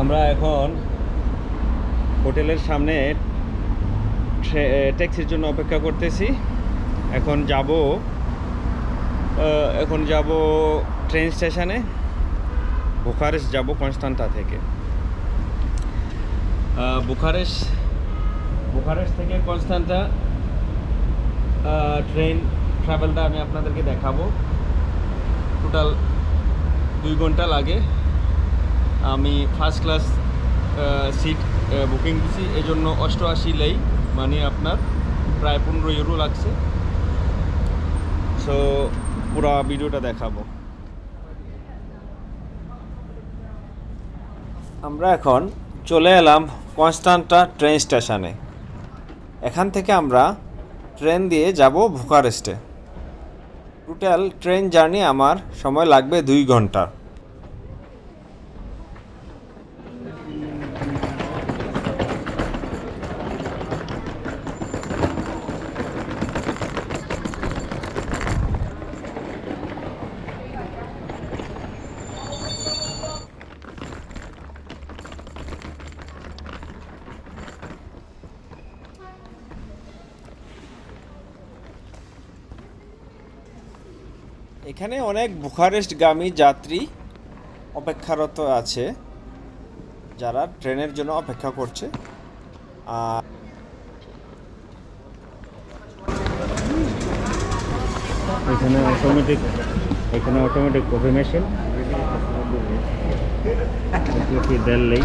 আমরা এখন হোটেলের সামনে ট্যাক্সির জন্য অপেক্ষা করতেছি। এখন যাব ট্রেন স্টেশনে। বুখারেস্ট যাব কনস্টান্টা থেকে। বুখারেস্ট থেকে কনস্টান্টা ট্রেন ট্রাভেলটা আমি আপনাদেরকে দেখাবো। টোটাল 2 ঘন্টা লাগে। আমি ফার্স্ট ক্লাস সিট বুকিং দিছি, এই জন্য 88 লেই, মানে আপনার প্রায় 15 ইউরো লাগছে। সো পুরো ভিডিওটা দেখাবো। আমরা এখন চলে এলাম কনস্টান্টা ট্রেন স্টেশনে। এখান থেকে আমরা ট্রেন দিয়ে যাব বুখারেস্টে। টোটাল ট্রেন জার্নি আমার সময় লাগবে 2 ঘন্টা। এখানে অনেক বুখারেস্টগামী যাত্রী অপেক্ষারত আছে, যারা ট্রেনের জন্য অপেক্ষা করছে। আর এখানে automatic coffee machine Delhi.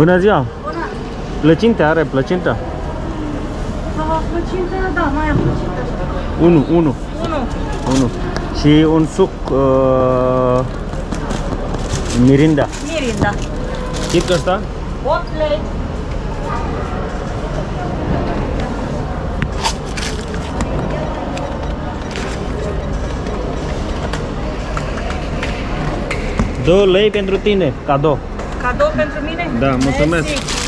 Bună ziua! Bună! Plăcinte are, plăcintă? Plăcintă, da, mai am plăcintă. Unu. Și un suc mirinda. Mirinda. Cât costă? 8 lei. $2 pentru tine, cadou. Cadou pentru mine? Da, mulțumesc. Mersi.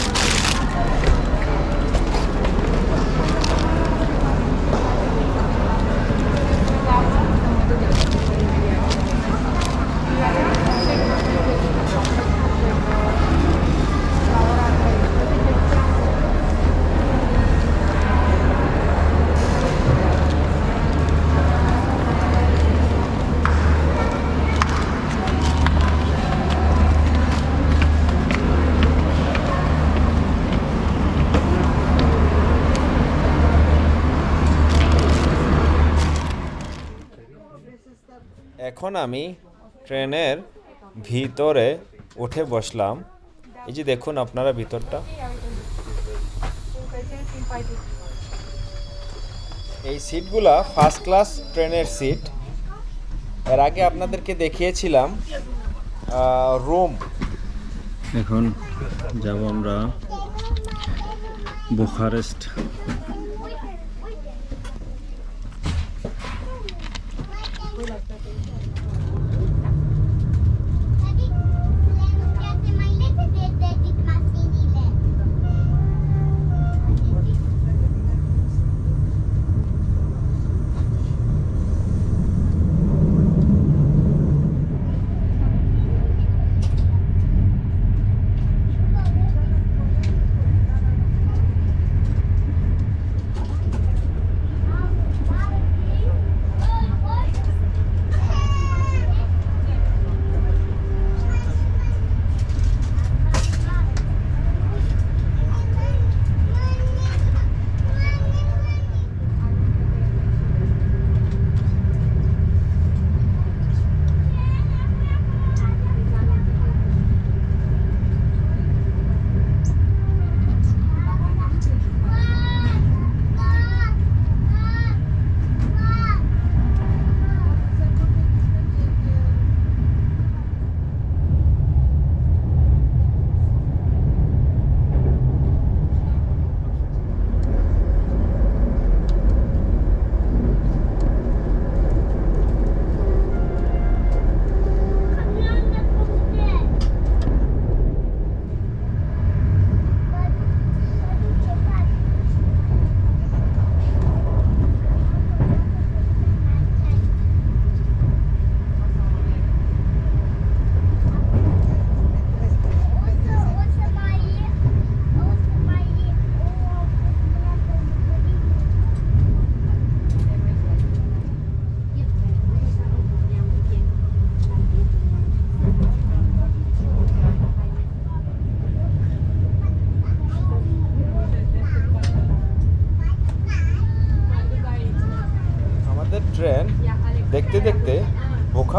এখন আমি ট্রেনের ভিতরে উঠে বসলাম। এই যে দেখুন আপনারা ভিতরটা। এই সিটগুলা ফার্স্ট ক্লাস ট্রেনের সিট। এর আগে আপনাদেরকে দেখিয়েছিলাম রোম। এখন যাব আমরা বুখারেস্ট।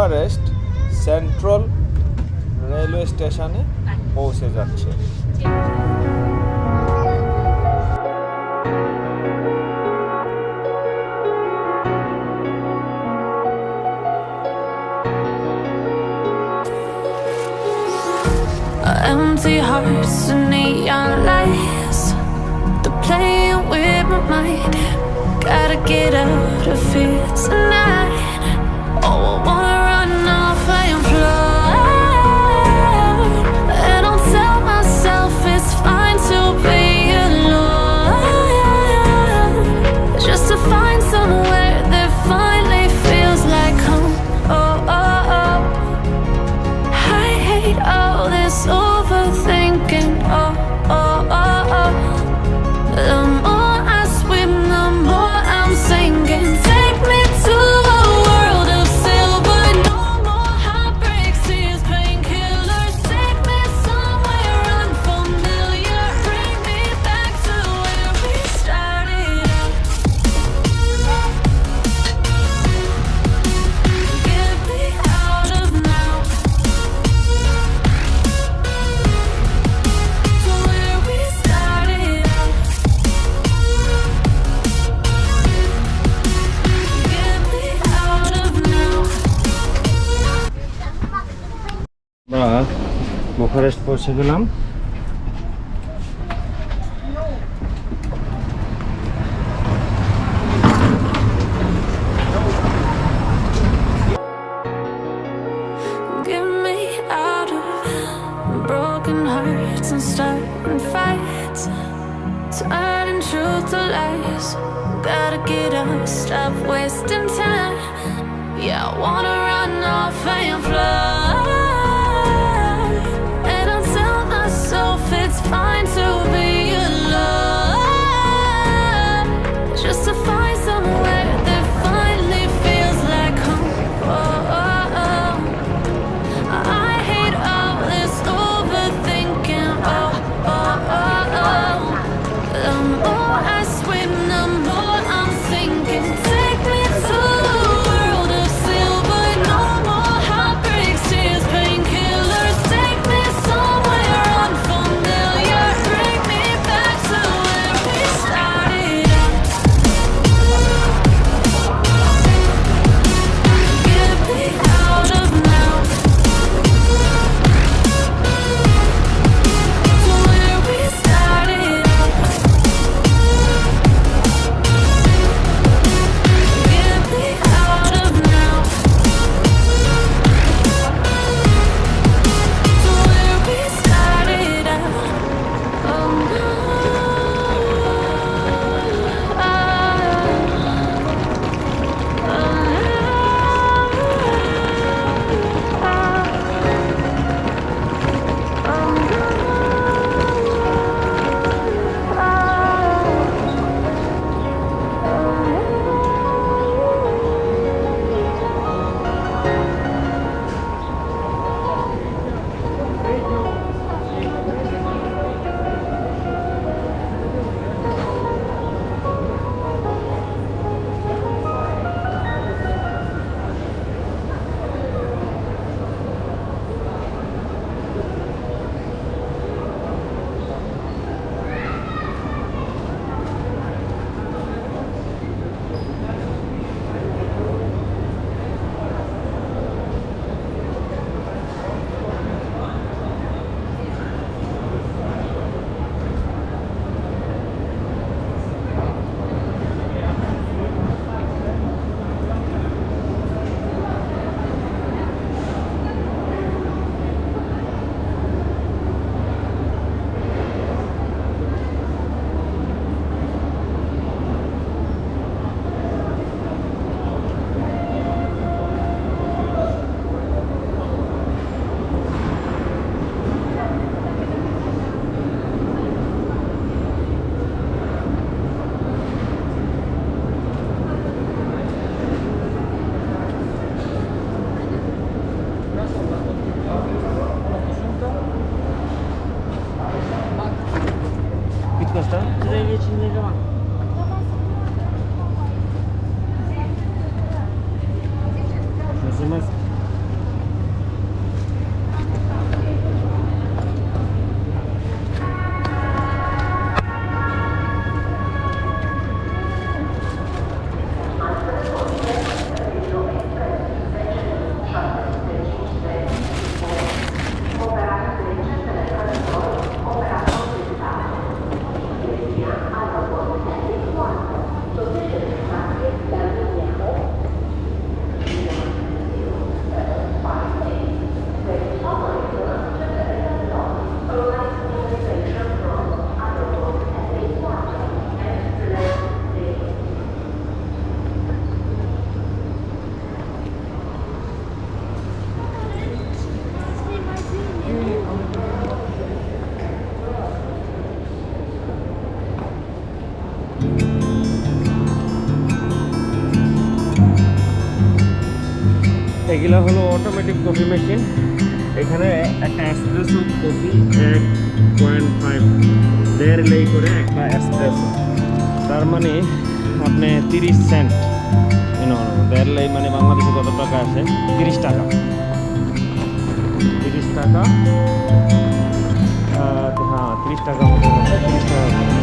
বুখারেস্ট সেন্ট্রাল রেলওয়ে স্টেশনে পৌঁছে যাচ্ছে। Empty hearts and neon lights, they're playing with my mind. Gotta get out of here tonight. Oh, I wanna run off and fly. And I'll tell myself it's fine to be alone, just to find somewhere that finally feels like home. Oh, oh, oh. I hate all this overthinking. Oh, oh, oh, oh. The more I swim, the more I'm sinking. Take me to a world of silver. No more heartbreaks, tears, painkillers. Take me somewhere unfamiliar. Bring me back to where we started out. Get me out of now. To where we started out. Get me out of now. আমরা Bucharest পৌঁছে গেলাম। Get me out of broken hearts and starting fights, turning truth to lies. Gotta get up, stop wasting time. Yeah, I wanna run off and fly. And I'll tell myself it's fine to be alone, just to find somewhere that finally feels like home. Oh, oh, oh. I hate all this overthinking. Oh, oh, oh, oh. The more I swim, the more I'm sinking. Take me to a world of silver. No more এগুলো হলো automatic coffee machine. এখানে একটা espresso coffee 1.5 দেড় লেই করে একটা espresso, তার মানে আপনি 30 সেন্ট। দেড় লেই মানে বাংলাদেশে কত টাকা আসে? 30 টাকা। 30 টাকা, হ্যাঁ 30 টাকা মতো, 30 টাকা।